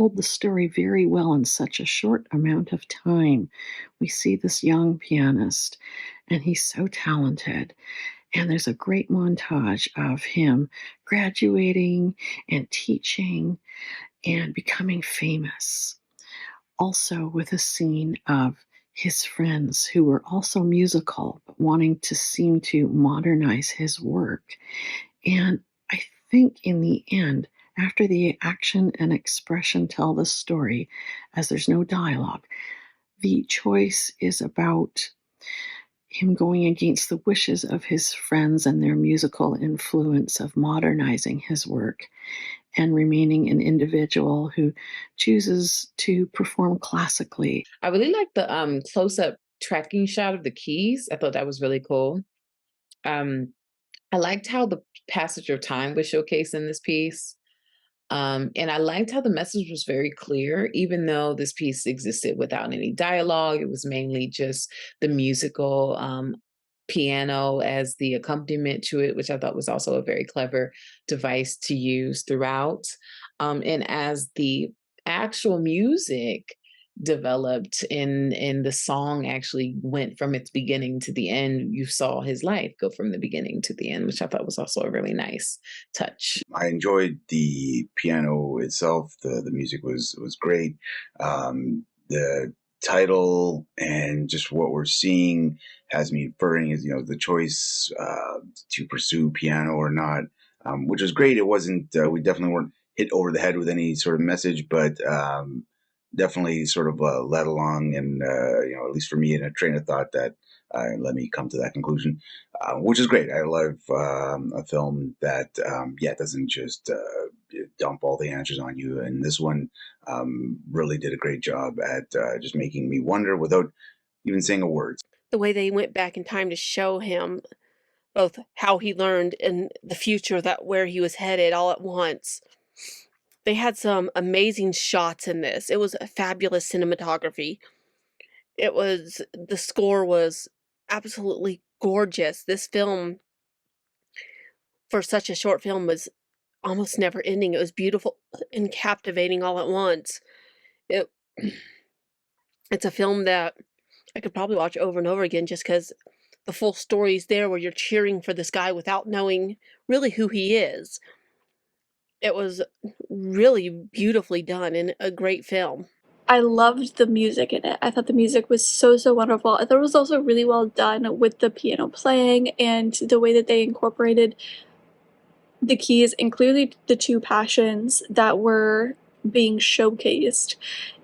told the story very well in such a short amount of time. We see this young pianist, and he's so talented. And there's a great montage of him graduating and teaching and becoming famous. Also, with a scene of his friends who were also musical, but wanting to seem to modernize his work. And I think in the end, after the action and expression tell the story, as there's no dialogue, the choice is about him going against the wishes of his friends and their musical influence of modernizing his work and remaining an individual who chooses to perform classically. I really like the close-up tracking shot of the keys. I thought that was really cool. Um, I liked how the passage of time was showcased in this piece. And I liked how the message was very clear, even though this piece existed without any dialogue. It was mainly just the musical piano as the accompaniment to it, which I thought was also a very clever device to use throughout. And as the actual music developed in the song actually went from its beginning to the end, you saw his life go from the beginning to the end, which I thought was also a really nice touch. I enjoyed the piano itself. The music was great. The title and just what we're seeing has me inferring is the choice to pursue piano or not, which was great. It wasn't we definitely weren't hit over the head with any sort of message, but definitely sort of led along, and at least for me, in a train of thought that let me come to that conclusion, which is great. I love a film that doesn't just dump all the answers on you, and this one really did a great job at just making me wonder without even saying a word. The way they went back in time to show him both how he learned and the future, that where he was headed all at once. They had some amazing shots in this. It was a fabulous cinematography. The score was absolutely gorgeous. This film, for such a short film, was almost never ending. It was beautiful and captivating all at once. It it's a film that I could probably watch over and over again just because the full story's there where you're cheering for this guy without knowing really who he is. It was really beautifully done and a great film. I loved the music in it. I thought the music was so, so wonderful. I thought it was also really well done with the piano playing and the way that they incorporated the keys and clearly the two passions that were being showcased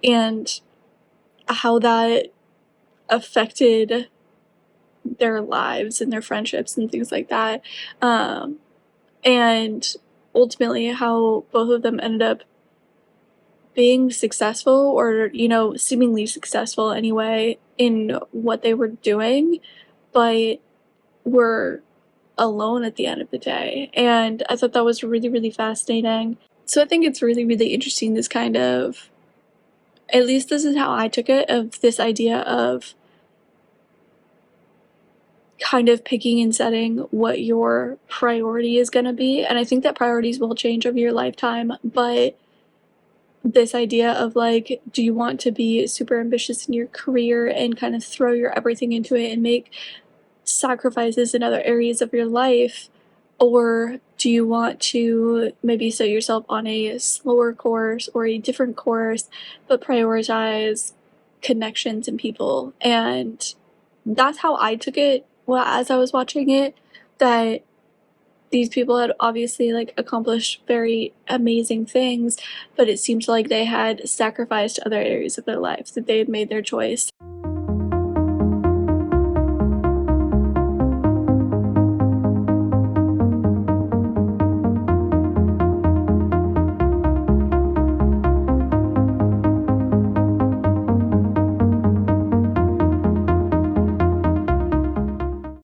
and how that affected their lives and their friendships and things like that. And ultimately how both of them ended up being successful, or seemingly successful anyway, in what they were doing, but were alone at the end of the day. And I thought that was really, really fascinating. So I think it's really, really interesting, this kind of, at least this is how I took it, of this idea of kind of picking and setting what your priority is going to be. And I think that priorities will change over your lifetime, but this idea of like, do you want to be super ambitious in your career and kind of throw your everything into it and make sacrifices in other areas of your life? Or do you want to maybe set yourself on a slower course or a different course, but prioritize connections and people? And that's how I took it as I was watching it, that these people had obviously like accomplished very amazing things, but it seemed like they had sacrificed other areas of their life, that they had made their choice.